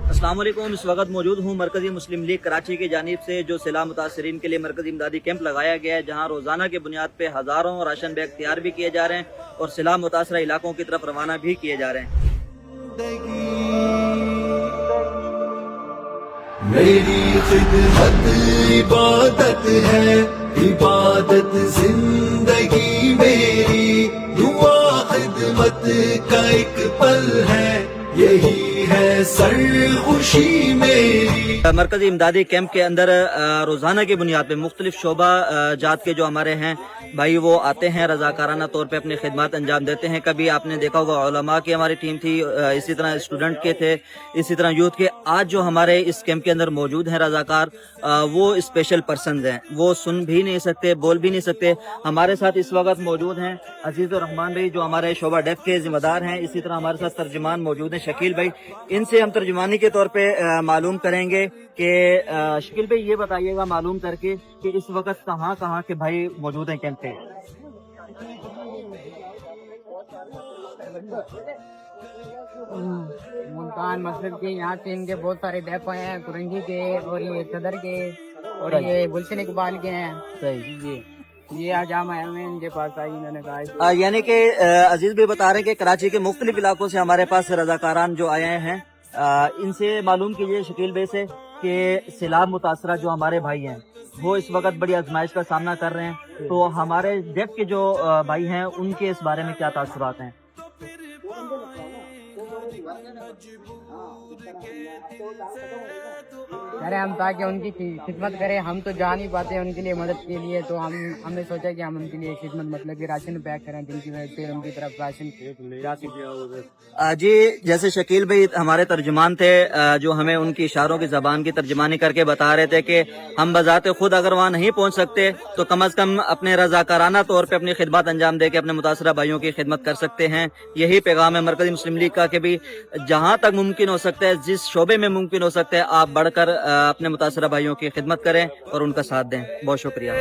अस्सलाम वालेकुम। इस वक्त मौजूद हूँ मरकज़ी मुस्लिम लीग कराची की जानिब से जो सैलाब मुतासरीन के लिए मरकज़ी इमदादी कैंप लगाया गया है, जहाँ रोज़ाना की बुनियाद पे हज़ारों राशन बैग तैयार भी किए जा रहे हैं और सैलाब मुतासरा इलाकों की तरफ रवाना भी किए जा रहे हैं। मेरी खिदमत इबादत है, इबादत जिंदगी मेरी, दुआ खिदमत का एक पल है, यही है सरखुशी मेरी। मरकज़ी इमदादी कैंप के अंदर रोज़ाना की बुनियाद पे मुख्तलिफ शोबा जात के जो हमारे हैं भाई वो आते हैं, रज़ाकाराना तौर पे अपनी खिदमत अंजाम देते हैं। कभी आपने देखा होगा उलमा की हमारी टीम थी, इसी तरह स्टूडेंट के थे, इसी तरह यूथ के। आज जो हमारे इस कैंप के अंदर मौजूद हैं रज़ाकार, वो स्पेशल पर्सन हैं, वो सुन भी नहीं सकते, बोल भी नहीं सकते। हमारे साथ इस वक्त मौजूद हैं अजीज़ रहमान भाई जो हमारे शोबा डेफ के जिम्मेदार हैं। इसी तरह हमारे साथ तर्जुमान मौजूद हैं शकील भाई। इनसे हम तर्जुमानी के तौर पे मालूम करेंगे कि शकील भाई ये बताइएगा मालूम करके कि इस वक्त कहाँ कहाँ के भाई मौजूद हैं कैंप पे। मुल्तान मस्जिद के यहाँ से इनके बहुत सारे डेप आए हैं, कुरंगी के और ये सदर के और ये गुलशन इकबाल के हैं। सही जी। ये आज हम आए हुए हैं, इनके पास आई, इन्होंने कहा यानी कि अजीज भाई बता रहे हैं कि कराची के मुख्तलिफ इलाकों से हमारे पास रज़ाकारान जो आए हैं, इनसे मालूम कीजिए शकील भाई से कि सैलाब मुतासरा जो हमारे भाई हैं वो इस वक्त बड़ी आजमाइश का सामना कर रहे हैं, तो हमारे डेफ के जो भाई हैं उनके इस बारे में क्या तासुरात हैं। अरे हम ताकि उनकी खिदमत करें, हम तो जा नहीं पाते उनके लिए मदद के लिए, तो हमने सोचा कि हम उनके लिए खिदमत मतलब कि राशन पैक करें, जिनकी वजह से उनकी तरफ राशन जा सके। जी जैसे शकील भाई हमारे तर्जुमान थे जो हमें उनकी इशारों की जबान की तर्जुमानी करके बता रहे थे कि हम बजाते खुद अगर वहाँ नहीं पहुँच सकते तो कम अज कम अपने रज़ाकाराना तौर पे अपनी खिदमत अंजाम दे के अपने मुतासरा भाइयों की खिदमत कर सकते हैं। यही पैगाम है मरकज़ी मुस्लिम लीग का कि भी जहाँ तक मुमकिन हो सकता है, जिस शोबे में मुमकिन हो सकता है, आप बढ़कर अपने मुतासरा भाइयों की खिदमत करें और उनका साथ दें। बहुत शुक्रिया।